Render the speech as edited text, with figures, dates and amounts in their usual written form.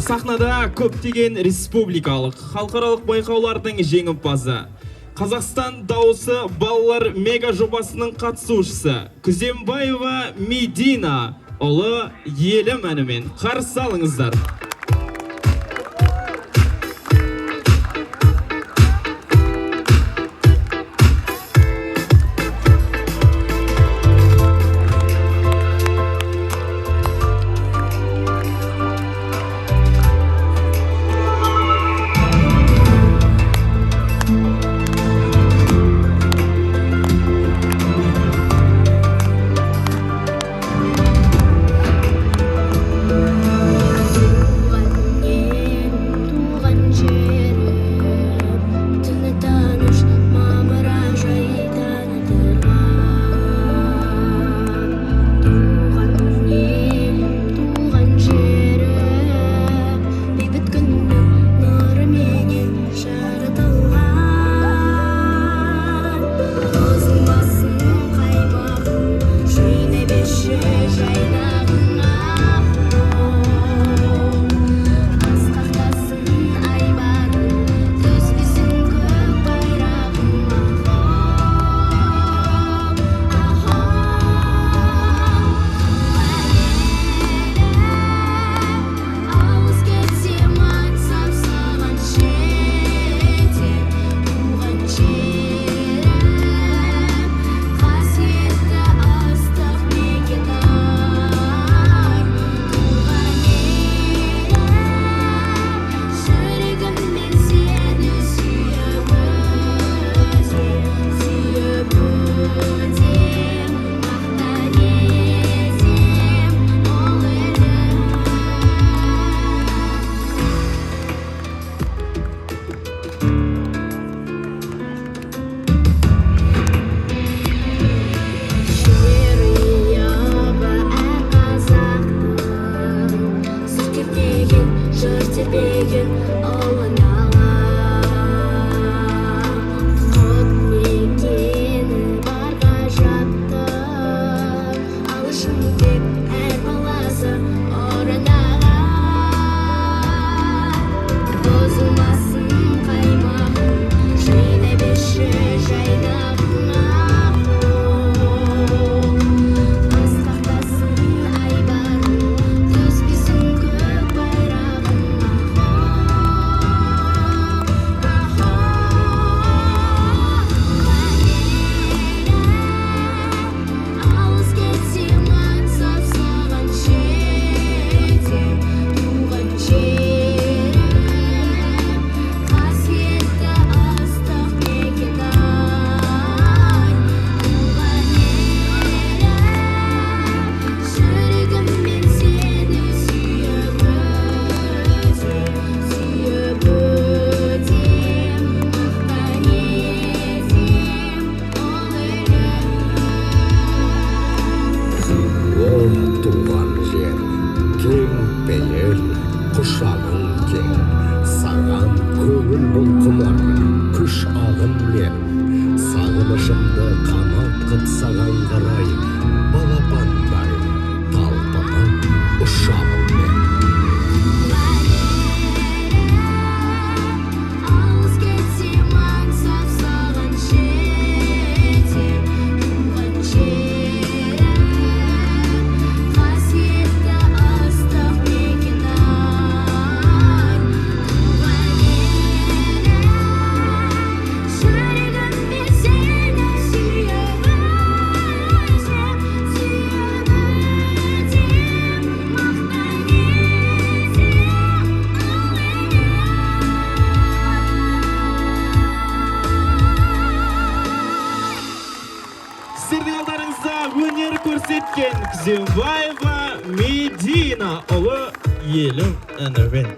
Сахнада көптеген республикалық, халықаралық байқаулардың жеңімпазы. Қазақстан дауысы балалар мега жобасының қатысушысы Күзембаева Медина ұлы елім әнімен қарсы алыңыздар. Сағынышымды қанат қып саған қарай, балапандай талпынып ұшамын мен. Алыс кетсем аңсап саған жетем, туған жерім, қасиетті ыстық мекен-ай. Туған елім, жүрегіммен сені сүйіп өтем, мақтан Сіздердің алдарыңызда өнер көрсеткен Күзембаева Медина ұлы елім әнімен.